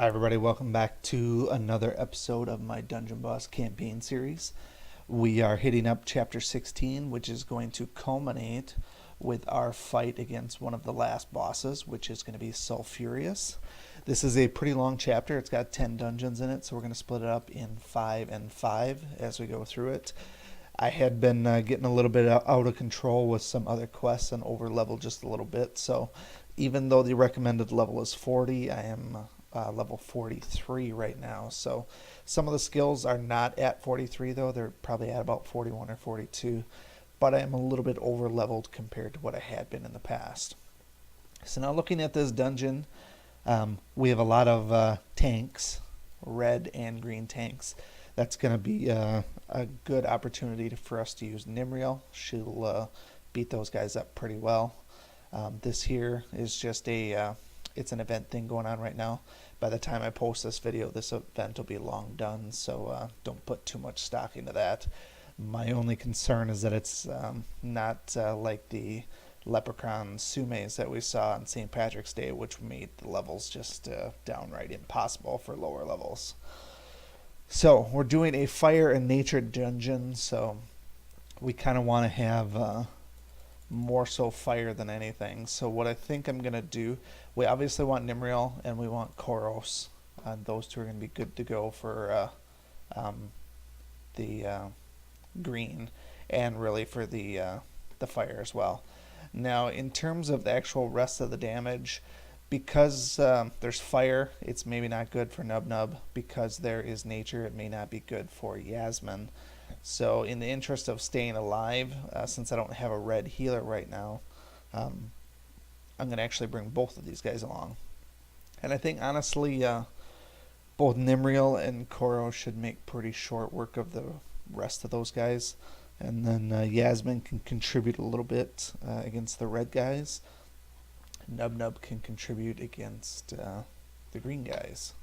everybody, welcome back to another episode of my Dungeon Boss campaign series. We are hitting up chapter 16, which is going to culminate with our fight against one of the last bosses, which is going to be Sulfurious. This is a pretty long chapter. It's got 10 dungeons in it, so we're going to split it up in 5 and 5 as we go through it. I had been getting a little bit out of control with some other quests and over leveled just a little bit, so even though the recommended level is 40, I am level 43 right now. So some of the skills are not at 43 though. They're probably at about 41 or 42. But I am a little bit over leveled compared to what I had been in the past. So now looking at this dungeon, we have a lot of tanks, red and green tanks. That's going to be a good opportunity for us to use Nimriel. She'll beat those guys up pretty well. This here is just it's an event thing going on right now. By the time I post this video, this event will be long done, so don't put too much stock into that. My only concern is that it's not like the Leprechaun Sumes that we saw on St. Patrick's Day, which made the levels just downright impossible for lower levels. So we're doing a fire and nature dungeon, so we kind of want to have more so fire than anything. So what I think I'm going to do, we obviously want Nimriel and we want Koros. Those two are going to be good to go for the green and really for the fire as well. Now in terms of the actual rest of the damage, because there's fire, it's maybe not good for Nub Nub. Because there is nature, it may not be good for Yasmin. So in the interest of staying alive, since I don't have a red healer right now, I'm going to actually bring both of these guys along. And I think honestly, both Nimriel and Koro should make pretty short work of the rest of those guys. And then Yasmin can contribute a little bit against the red guys. Nub Nub can contribute against the green guys.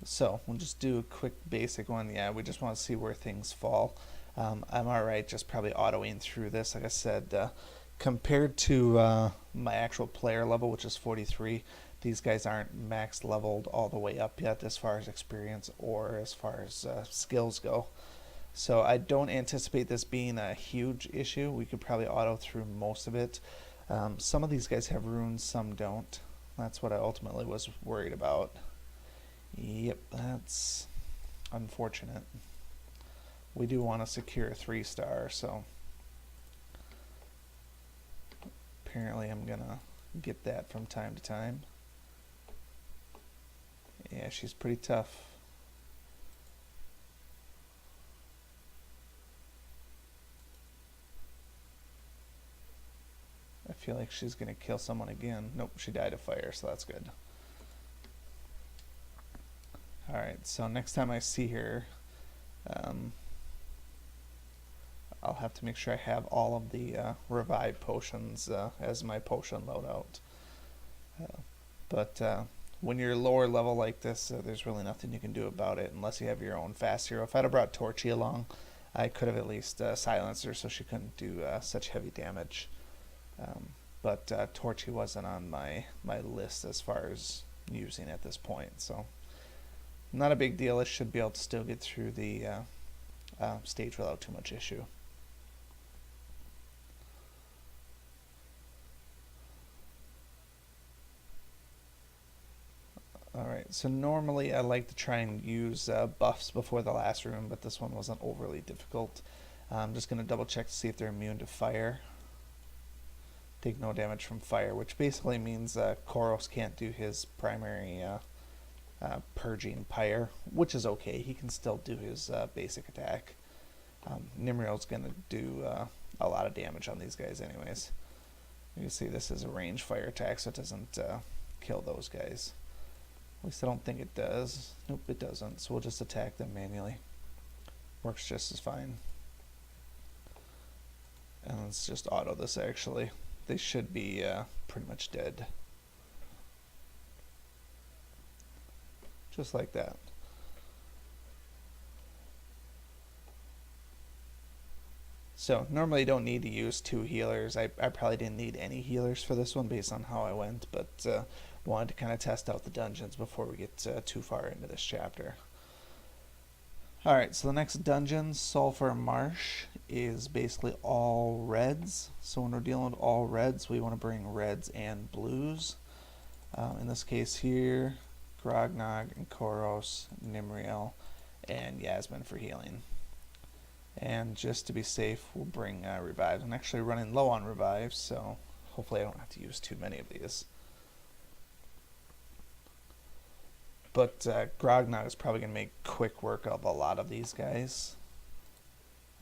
So we'll just do a quick basic one. Yeah, we just want to see where things fall. I'm alright just probably autoing through this. Like I said, compared to my actual player level, which is 43, these guys aren't max leveled all the way up yet as far as experience or as far as skills go. So I don't anticipate this being a huge issue. We could probably auto through most of it. Some of these guys have runes, some don't. That's what I ultimately was worried about. Yep, that's unfortunate. We do want to secure a 3-star, so apparently I'm gonna get that from time to time. Yeah, she's pretty tough. I feel like she's gonna kill someone again. Nope, she died of fire, so that's good. Alright, so next time I see her, I'll have to make sure I have all of the revive potions as my potion loadout. But when you're lower level like this, there's really nothing you can do about it unless you have your own fast hero. If I'd have brought Torchy along, I could have at least silenced her so she couldn't do such heavy damage. But Torchy wasn't on my list as far as using at this point, so not a big deal. I should be able to still get through the stage without too much issue. Alright, so normally I like to try and use buffs before the last room, but this one wasn't overly difficult. I'm just going to double check to see if they're immune to fire. Take no damage from fire, which basically means Koros can't do his primary purging pyre, which is okay. He can still do his basic attack. Nimriel's going to do a lot of damage on these guys anyways. You can see this is a range fire attack, so it doesn't kill those guys. At least I don't think it does. Nope, it doesn't, so we'll just attack them manually. Works just as fine. And let's just auto this actually. They should be pretty much dead. Just like that. So normally you don't need to use 2 healers. I probably didn't need any healers for this one based on how I went, but wanted to kind of test out the dungeons before we get too far into this chapter. Alright, so the next dungeon, Sulfur Marsh, is basically all reds. So when we're dealing with all reds, we want to bring reds and blues. In this case here, Grognog and Koros, Nimriel, and Yasmin for healing. And just to be safe, we'll bring revives. I'm actually running low on revives, so hopefully I don't have to use too many of these. But Grognog is probably going to make quick work of a lot of these guys.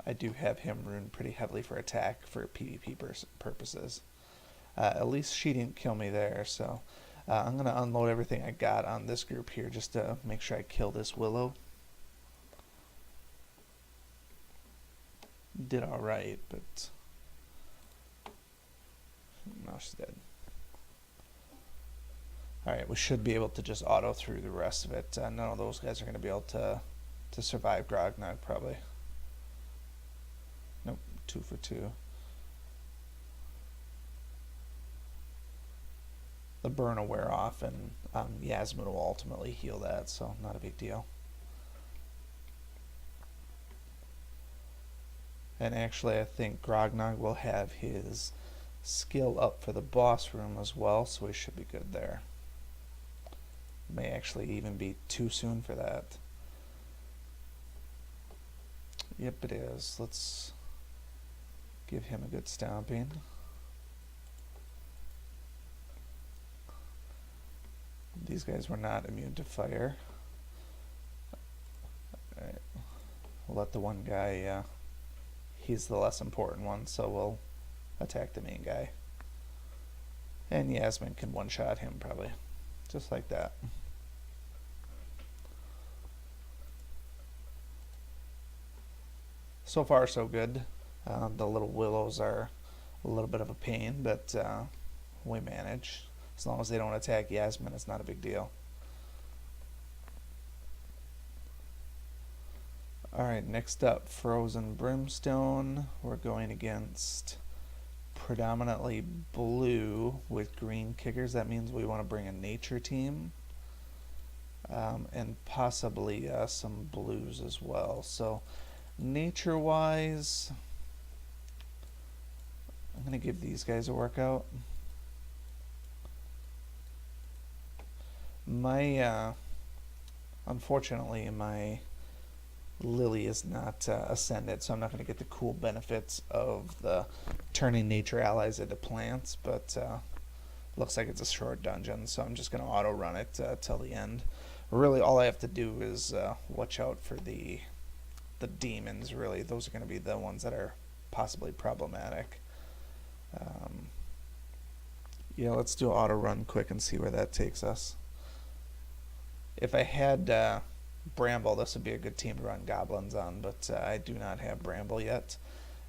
I do have him runed pretty heavily for attack for PvP purposes. At least she didn't kill me there, so I'm going to unload everything I got on this group here just to make sure I kill this Willow. Did alright, but no, she's dead. Alright, we should be able to just auto through the rest of it. None of those guys are going to be able to survive Grognog, probably. Nope, 2 for 2. The burn will wear off, and Yasmin will ultimately heal that, so not a big deal. And actually, I think Grognog will have his skill up for the boss room as well, so we should be good there. May actually even be too soon for that. Yep, it is. Let's give him a good stomping. These guys were not immune to fire. Alright. We'll let the one guy, he's the less important one, so we'll attack the main guy. And Yasmin can one-shot him probably. Just like that. So far so good. The little willows are a little bit of a pain, but we manage. As long as they don't attack Yasmin, it's not a big deal. Alright, next up, Frozen Brimstone. We're going against predominantly blue with green kickers. That means we want to bring a nature team. And possibly some blues as well. So nature-wise, I'm going to give these guys a workout. Unfortunately, my Lily is not ascended, so I'm not going to get the cool benefits of the turning nature allies into plants, but looks like it's a short dungeon, so I'm just going to auto run it till the end. Really, all I have to do is watch out for the demons, really. Those are going to be the ones that are possibly problematic. Yeah, let's do auto run quick and see where that takes us. If I had Bramble, this would be a good team to run goblins on, but I do not have Bramble yet.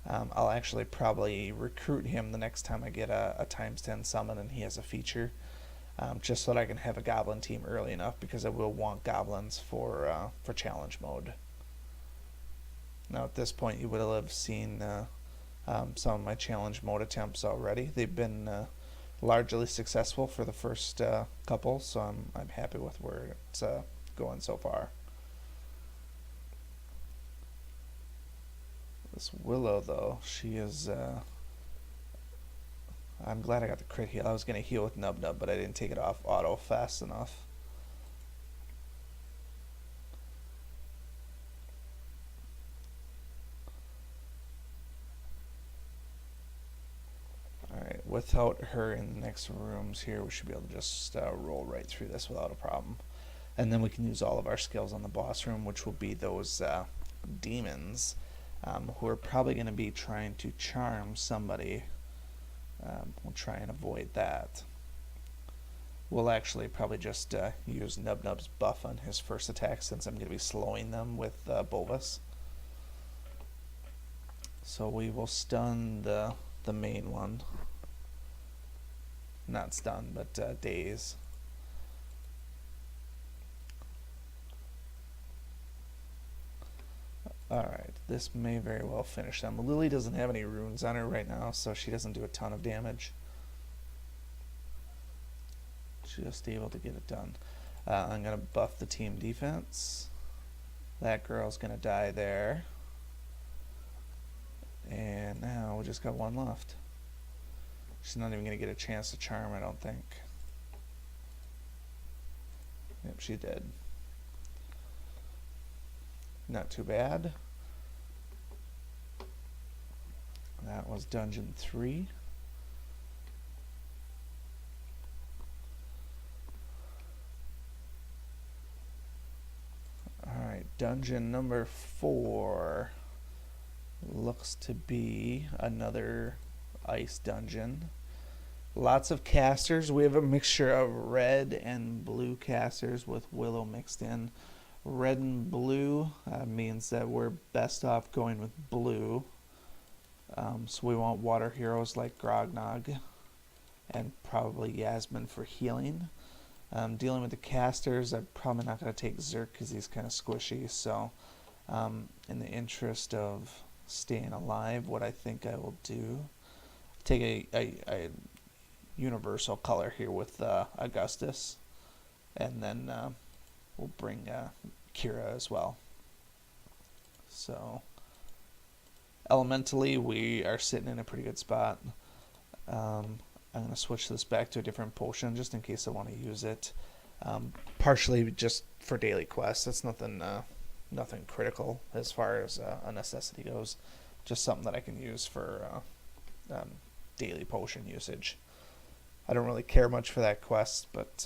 I'll actually probably recruit him the next time I get a times 10 summon and he has a feature, just so that I can have a goblin team early enough, because I will want goblins for challenge mode. Now at this point you would have seen some of my challenge mode attempts already. They've been largely successful for the first couple, so I'm happy with where it's going so far. This Willow, though, she is... I'm glad I got the crit heal. I was going to heal with Nub Nub, but I didn't take it off auto fast enough. Alright, without her in the next rooms here, we should be able to just roll right through this without a problem. And then we can use all of our skills on the boss room, which will be those demons who are probably going to be trying to charm somebody. We'll try and avoid that. We'll actually probably just use Nub Nub's buff on his first attack, since I'm going to be slowing them with Bolvus. So we will stun the main one. Not stun, but daze. Alright, this may very well finish them. Lily doesn't have any runes on her right now, so she doesn't do a ton of damage. just able to get it done. I'm going to buff the team defense. That girl's going to die there. And now we just got one left. She's not even going to get a chance to charm, I don't think. Yep, she did. Not too bad. That was dungeon 3. Alright, dungeon number 4 looks to be another ice dungeon. Lots of casters. We have a mixture of red and blue casters with Willow mixed in. Red and blue means that we're best off going with blue. So we want water heroes like Grognog and probably Yasmin for healing. Dealing with the casters, I'm probably not going to take Zerk because he's kind of squishy. So in the interest of staying alive, what I think I will do, take a universal color here with Augustus, and then we'll bring Kira as well. So elementally, we are sitting in a pretty good spot. I'm going to switch this back to a different potion just in case I want to use it. Partially just for daily quests. That's nothing critical as far as a necessity goes. Just something that I can use for daily potion usage. I don't really care much for that quest, but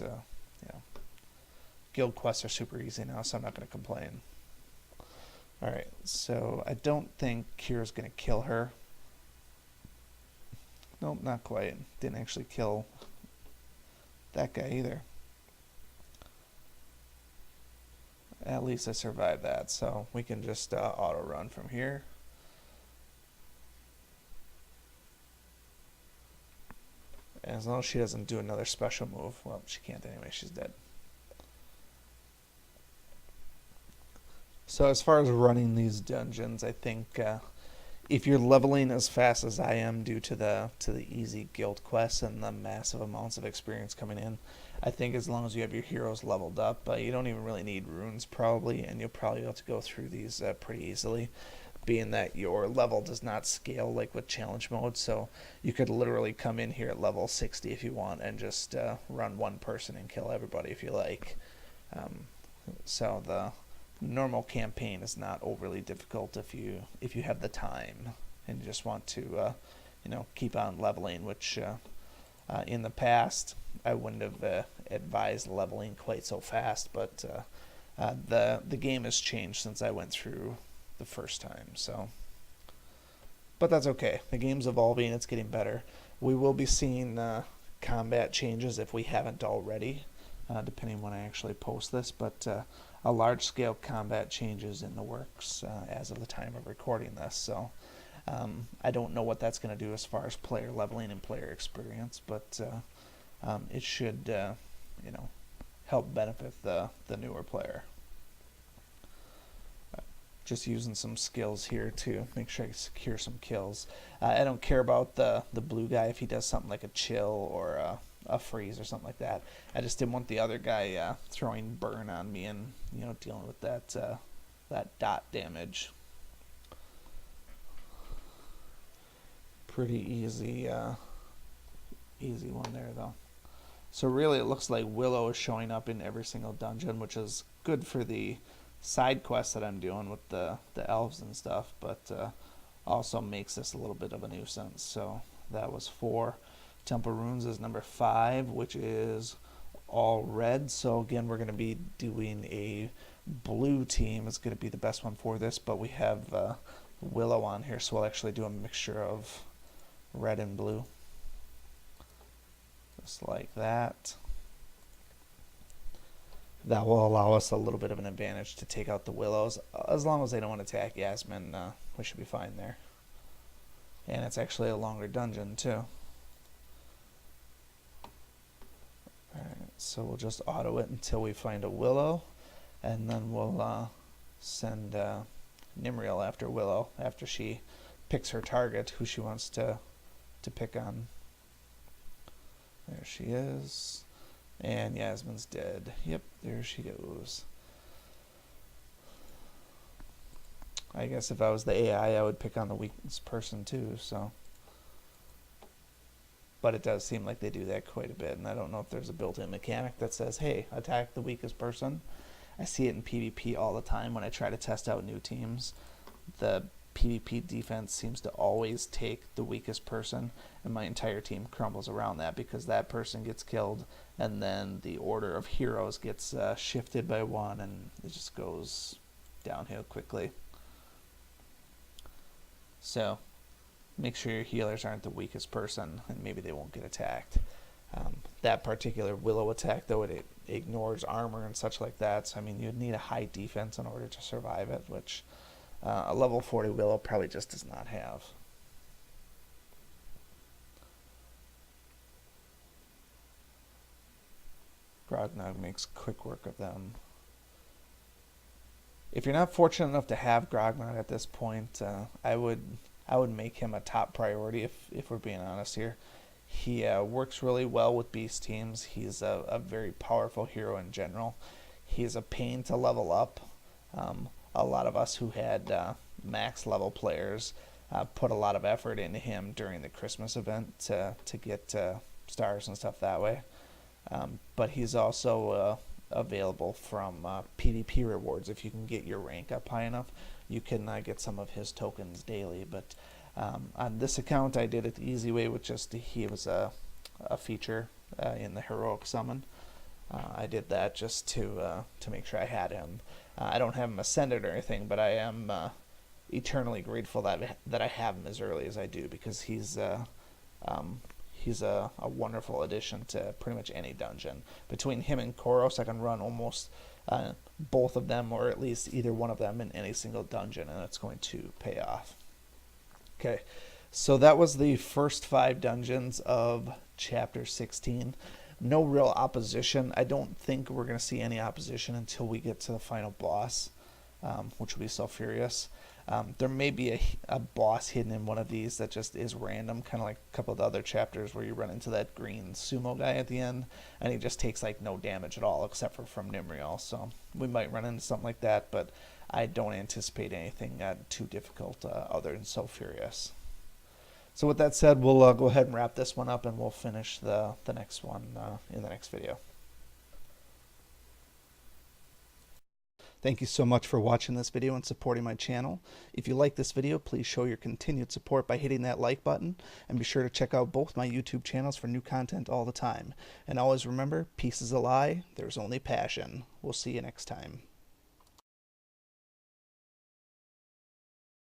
guild quests are super easy now, so I'm not going to complain. Alright, so I don't think Kira's going to kill her. Nope, not quite. Didn't actually kill that guy either. At least I survived that, so we can just auto run from here. As long as she doesn't do another special move. Well, she can't anyway, she's dead. So as far as running these dungeons, I think if you're leveling as fast as I am due to the easy guild quests and the massive amounts of experience coming in, I think as long as you have your heroes leveled up, you don't even really need runes probably, and you'll probably be able to go through these pretty easily, being that your level does not scale like with challenge mode. So you could literally come in here at level 60 if you want and just run one person and kill everybody if you like. So the normal campaign is not overly difficult if you have the time and just want to keep on leveling, which in the past I wouldn't have advised leveling quite so fast, but the game has changed since I went through the first time. So, but that's okay. The game's evolving, it's getting better. We will be seeing combat changes if we haven't already, depending when I actually post this, but a large-scale combat changes in the works as of the time of recording this. So I don't know what that's going to do as far as player leveling and player experience, but it should help benefit the newer player. Just using some skills here to make sure I secure some kills. I don't care about the blue guy if he does something like a chill or a freeze or something like that. I just didn't want the other guy throwing burn on me and dealing with that dot damage. Pretty easy one there though. So really it looks like Willow is showing up in every single dungeon, which is good for the side quests that I'm doing with the elves and stuff, but also makes this a little bit of a nuisance. So that was 4. Temple Runes is number 5, which is all red. So again, we're going to be doing a blue team. It's going to be the best one for this, but we have Willow on here, so we'll actually do a mixture of red and blue. Just like that. That will allow us a little bit of an advantage to take out the Willows. As long as they don't attack Yasmin, we should be fine there. And it's actually a longer dungeon too. Alright, so we'll just auto it until we find a Willow, and then we'll send Nimriel after Willow after she picks her target, who she wants to pick on. There she is. And Yasmin's dead. Yep, there she goes. I guess if I was the AI, I would pick on the weakest person too, so. But it does seem like they do that quite a bit, and I don't know if there's a built-in mechanic that says, hey, attack the weakest person. I see it in PvP all the time when I try to test out new teams. The PvP defense seems to always take the weakest person, and my entire team crumbles around that because that person gets killed, and then the order of heroes gets shifted by one, and it just goes downhill quickly. So make sure your healers aren't the weakest person, and maybe they won't get attacked. That particular Willow attack, though, it ignores armor and such like that, so I mean, you'd need a high defense in order to survive it, which a level 40 Willow probably just does not have. Grognog makes quick work of them. If you're not fortunate enough to have Grognog at this point, I would make him a top priority if we're being honest here. He works really well with beast teams. He's a very powerful hero in general. He's a pain to level up. A lot of us who had max level players put a lot of effort into him during the Christmas event to get stars and stuff that way. But he's also available from PvP rewards. If you can get your rank up high enough, you can get some of his tokens daily. But on this account, I did it the easy way with just he was a feature in the heroic summon. I did that just to make sure I had him. I don't have him ascended or anything, but I am eternally grateful that I have him as early as I do, because he's a wonderful addition to pretty much any dungeon. Between him and Koros, I can run almost both of them, or at least either one of them, in any single dungeon, and it's going to pay off. Okay, so that was the first 5 dungeons of Chapter 16. No real opposition. I don't think we're going to see any opposition until we get to the final boss, which will be Sulfurious. There may be a boss hidden in one of these that just is random, kind of like a couple of the other chapters where you run into that green sumo guy at the end, and he just takes like no damage at all except for from Nimriel. So we might run into something like that, but I don't anticipate anything too difficult other than Sulfurious. So with that said, we'll go ahead and wrap this one up, and we'll finish the next one in the next video. Thank you so much for watching this video and supporting my channel. If you like this video, please show your continued support by hitting that like button, and be sure to check out both my YouTube channels for new content all the time. And always remember, peace is a lie, there's only passion. We'll see you next time.